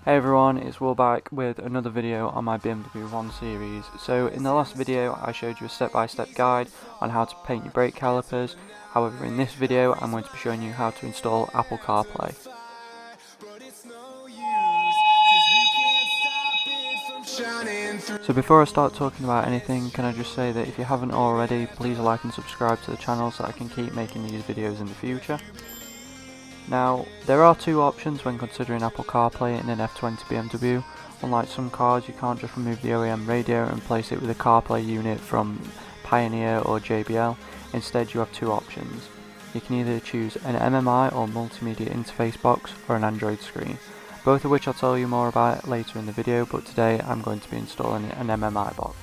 Hey everyone, it's Will back with another video on my BMW 1 series. So in the last video I showed you a step-by-step guide on how to paint your brake calipers. However, in this video I'm going to be showing you how to install Apple CarPlay. So before I start talking about anything, can I just say that if you haven't already, please like and subscribe to the channel so I can keep making these videos in the future. Now, there are two options when considering Apple CarPlay in an F20 BMW. Unlike some cars, you can't just remove the OEM radio and place it with a CarPlay unit from Pioneer or JBL. Instead, you have two options. You can either choose an MMI or multimedia interface box or an Android screen, both of which I'll tell you more about later in the video, but today I'm going to be installing an MMI box.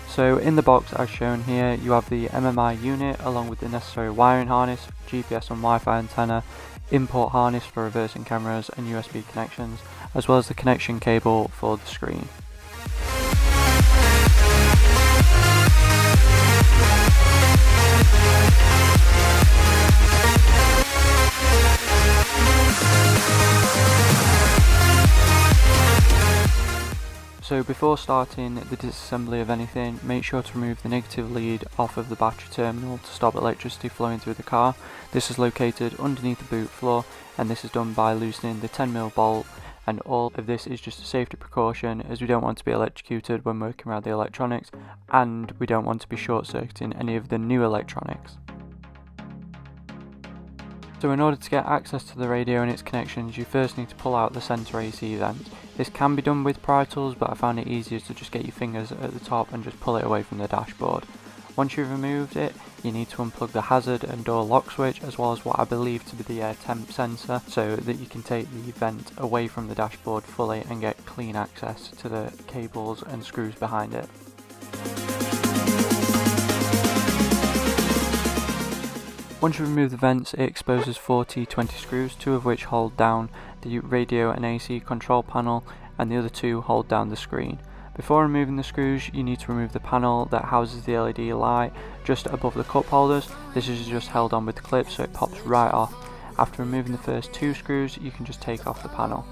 So in the box as shown here, you have the MMI unit along with the necessary wiring harness, GPS and Wi-Fi antenna, import harness for reversing cameras and USB connections, as well as the connection cable for the screen. So before starting the disassembly of anything, make sure to remove the negative lead off of the battery terminal to stop electricity flowing through the car. This is located underneath the boot floor, and this is done by loosening the 10mm bolt, and all of this is just a safety precaution as we don't want to be electrocuted when working around the electronics, and we don't want to be short-circuiting any of the new electronics. So in order to get access to the radio and its connections, you first need to pull out the centre AC vent. This can be done with pry tools, but I found it easier to just get your fingers at the top and just pull it away from the dashboard. Once you've removed it, you need to unplug the hazard and door lock switch, as well as what I believe to be the air temp sensor, so that you can take the vent away from the dashboard fully and get clean access to the cables and screws behind it. Once you remove the vents, it exposes 4 T20 screws, 2 of which hold down the radio and AC control panel, and the other 2 hold down the screen. Before removing the screws, you need to remove the panel that houses the LED light just above the cup holders. This is just held on with clips so it pops right off. After removing the first 2 screws, you can just take off the panel.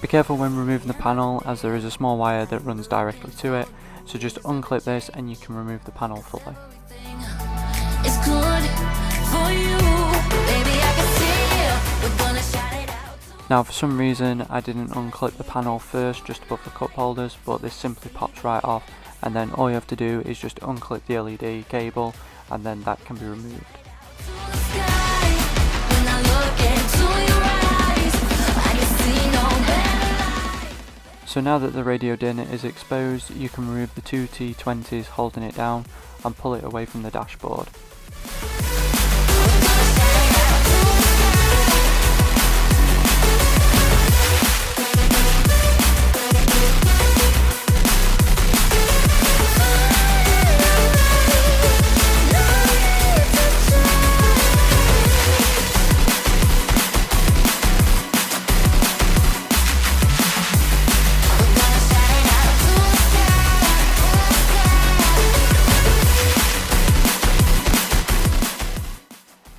Be careful when removing the panel, as there is a small wire that runs directly to it. So just unclip this and you can remove the panel fully. Now for some reason I didn't unclip the panel first just above the cup holders, but this simply pops right off, and then all you have to do is just unclip the LED cable and then that can be removed. So now that the radio din is exposed, you can remove the 2 T20s holding it down and pull it away from the dashboard.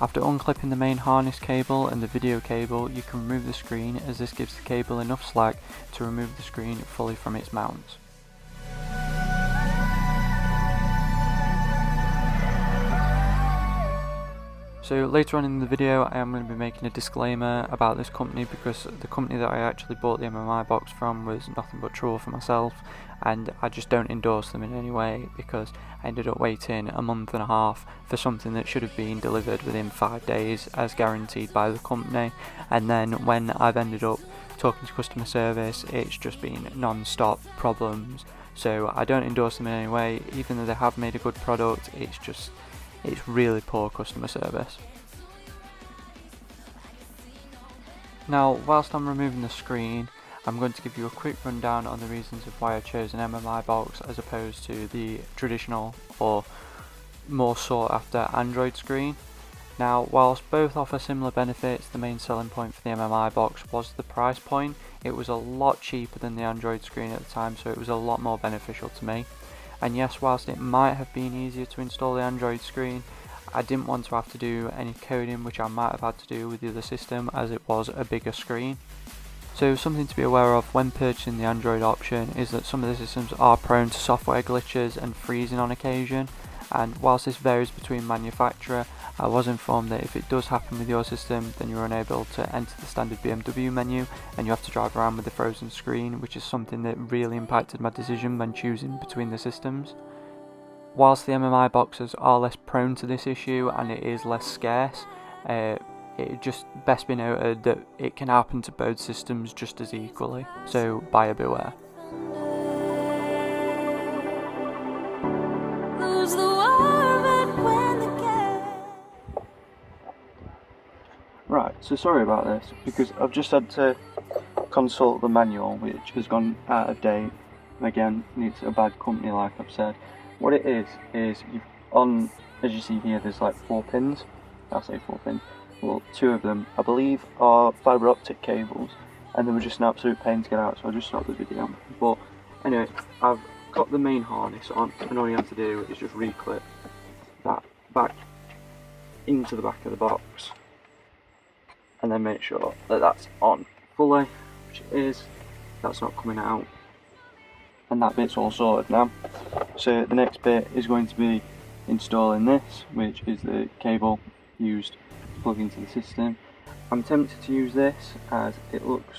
After unclipping the main harness cable and the video cable, you can remove the screen, as this gives the cable enough slack to remove the screen fully from its mounts. So later on in the video I am going to be making a disclaimer about this company, because the company that I actually bought the MMI box from was nothing but trouble for myself, and I just don't endorse them in any way, because I ended up waiting a month and a half for something that should have been delivered within 5 days as guaranteed by the company, and then when I've ended up talking to customer service, it's just been non-stop problems. So I don't endorse them in any way. Even though they have made a good product, it's really poor customer service. Now, whilst I'm removing the screen, I'm going to give you a quick rundown on the reasons of why I chose an MMI box as opposed to the traditional or more sought after Android screen. Now, whilst both offer similar benefits, the main selling point for the MMI box was the price point. It was a lot cheaper than the Android screen at the time, so it was a lot more beneficial to me. And yes, whilst it might have been easier to install the Android screen, I didn't want to have to do any coding, which I might have had to do with the other system, as it was a bigger screen. So something to be aware of when purchasing the Android option is that some of the systems are prone to software glitches and freezing on occasion, and whilst this varies between manufacturer, I was informed that if it does happen with your system, then you're unable to enter the standard BMW menu and you have to drive around with the frozen screen, which is something that really impacted my decision when choosing between the systems. Whilst the MMI boxes are less prone to this issue and it is less scarce, it just best be noted that it can happen to both systems just as equally, so buyer beware. Right, so sorry about this, because I've just had to consult the manual, which has gone out of date. Again, it's a bad company, like I've said. What it is you've on, as you see here, there's like 4 pins. I'll say 4 pins. Well, 2 of them, I believe, are fibre optic cables, and they were just an absolute pain to get out, so I just stopped the video. But anyway, I've got the main harness on, and all you have to do is just reclip that back into the back of the box, and then make sure that that's on fully, which it is. That's not coming out, and that bit's all sorted now. So the next bit is going to be installing this, which is the cable used to plug into the system. I'm tempted to use this as it looks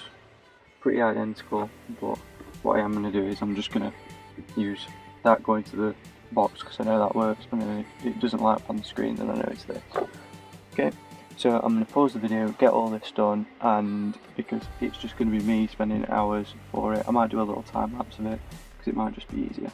pretty identical, but what I am going to do is I'm just going to use that going to the box, because I know that works, and if it doesn't light up on the screen, then I know it's this. Okay, so I'm going to pause the video, get all this done, and because it's just going to be me spending hours for it, I might do a little time lapse of it, because it might just be easier.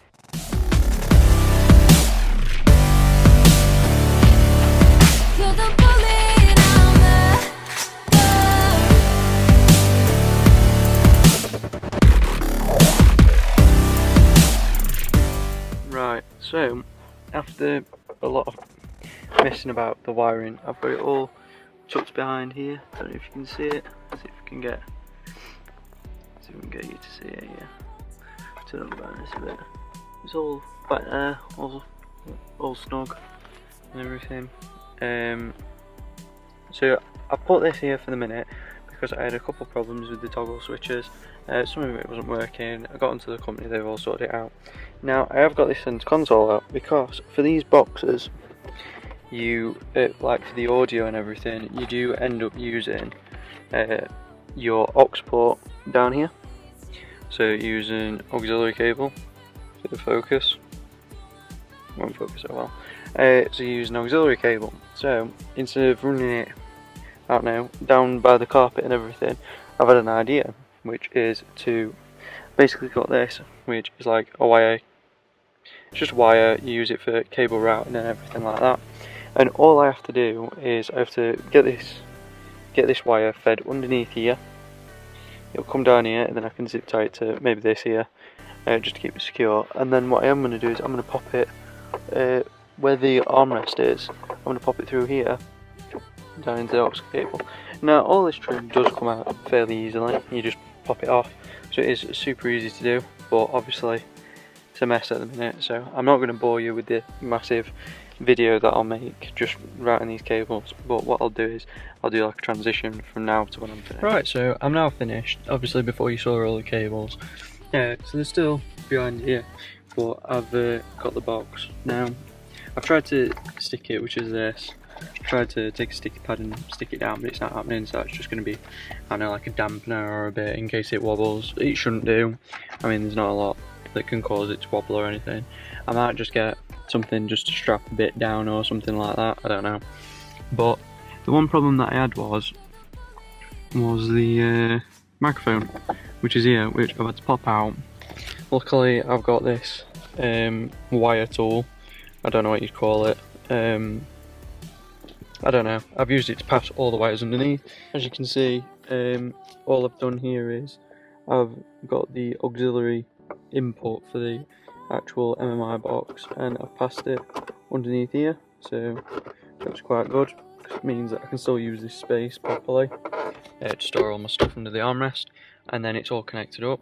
Right, so after a lot of messing about the wiring, I've got it all tucked behind here. I don't know if you can see it. See if we can get you to see it. Yeah, turn on the brightness a bit. It's all back there, all snug and everything. So I put this here for the minute because I had a couple of problems with the toggle switches. Some of it wasn't working. I got onto the company, they've all sorted it out. Now I have got this center console out because for these boxes, you like for the audio and everything, you do end up using your aux port down here. So using auxiliary cable for the focus. Won't focus so well. So you use an auxiliary cable. So instead of running it out now down by the carpet and everything, I've had an idea, which is to basically got this, which is like a wire. It's just a wire. You use it for cable routing and everything like that. And all I have to do is I have to get this wire fed underneath here. It'll come down here, and then I can zip tie it to maybe this here, just to keep it secure. And then what I am going to do is I'm going to pop it where the armrest is. I'm going to pop it through here down into the aux cable. Now all this trim does come out fairly easily. You just pop it off, so it is super easy to do. But obviously it's a mess at the minute, so I'm not going to bore you with the massive video that I'll make just routing these cables, but what I'll do is I'll do like a transition from now to when I'm finished. Right, so I'm now finished. Obviously before you saw all the cables, so they're still behind here, but I've got the box. Now I've tried to stick it, which is this. Tried to take a sticky pad and stick it down, but it's not happening, so it's just going to be, I don't know, like a dampener or a bit in case it wobbles. It shouldn't do. I mean, there's not a lot that can cause it to wobble or anything. I might just get something just to strap a bit down or something like that, I don't know. But the one problem that I had was the microphone, which is here, which I've had to pop out. Luckily I've got this wire tool, I don't know what you'd call it. I don't know, I've used it to pass all the wires underneath. As you can see, all I've done here is I've got the auxiliary input for the actual MMI box, and I've passed it underneath here, so that's quite good. It means that I can still use this space properly to store all my stuff under the armrest, and then it's all connected up.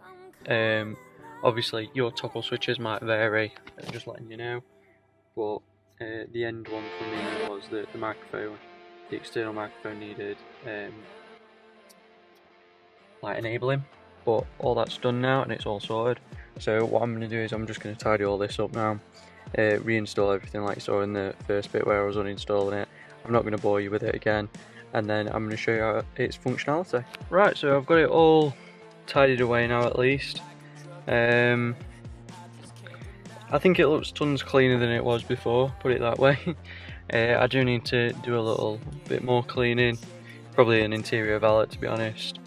Obviously your toggle switches might vary, just letting you know, but the end one for me was the microphone. The external microphone needed like enabling, but all that's done now and it's all sorted. So what I'm going to do is I'm just going to tidy all this up now, reinstall everything like you saw in the first bit where I was uninstalling it. I'm not going to bore you with it again, and then I'm going to show you its functionality. Right, so I've got it all tidied away now at least. I think it looks tons cleaner than it was before, put it that way. I do need to do a little bit more cleaning, probably an interior valet to be honest.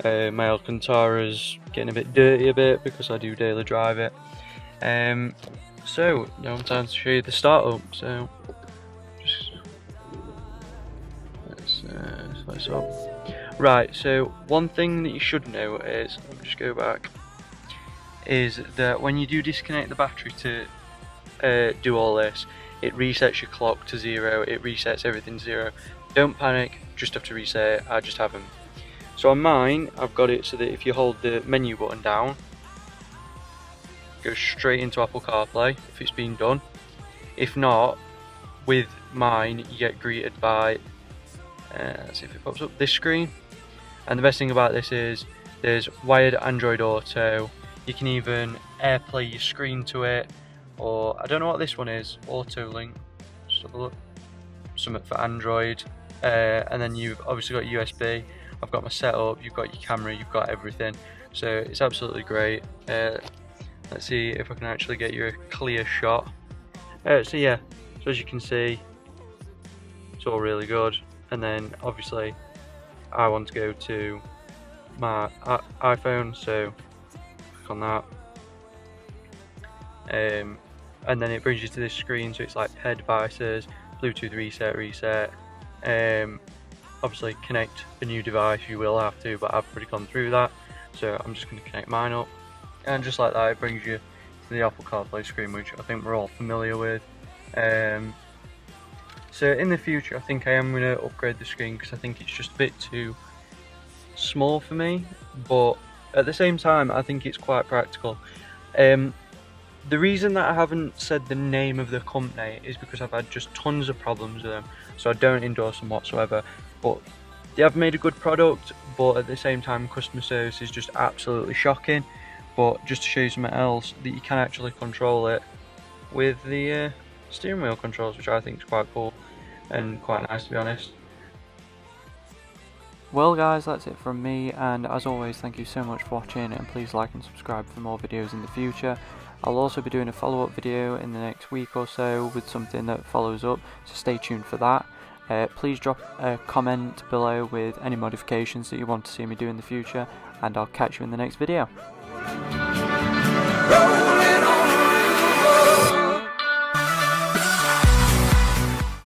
My Alcantara's getting a bit dirty a bit because I do daily drive it. So now I'm time to show you the startup. So just let's up. Right, so one thing that you should know is, let me just go back, is that when you do disconnect the battery to do all this, it resets your clock to 0, it resets everything to 0. Don't panic, just have to reset it. I just haven't. So on mine, I've got it so that if you hold the menu button down, it goes straight into Apple Carplay if it's been done. If not, with mine you get greeted by, let's see if it pops up, this screen. And the best thing about this is there's wired Android Auto. You can even AirPlay your screen to it, or I don't know what this one is, Auto Link, just have a look, something for Android. And then you've obviously got USB. I've got my setup, you've got your camera, you've got everything, so it's absolutely great. Let's see if I can actually get you a clear shot. So yeah, so as you can see, it's all really good. And then obviously I want to go to my iPhone, so click on that, and then it brings you to this screen. So it's like pair devices, Bluetooth reset, obviously connect a new device, you will have to, but I've already gone through that, so I'm just going to connect mine up, and just like that it brings you to the Apple CarPlay screen, which I think we're all familiar with. So in the future I think I am going to upgrade the screen because I think it's just a bit too small for me, but at the same time I think it's quite practical. The reason that I haven't said the name of the company is because I've had just tons of problems with them, so I don't endorse them whatsoever. But they have made a good product, but at the same time customer service is just absolutely shocking. But just to show you something else, that you can actually control it with the steering wheel controls, which I think is quite cool and quite nice to be honest. Well guys, that's it from me, and as always thank you so much for watching, and please like and subscribe for more videos in the future. I'll also be doing a follow-up video in the next week or so with something that follows up, so stay tuned for that. Please drop a comment below with any modifications that you want to see me do in the future, and I'll catch you in the next video.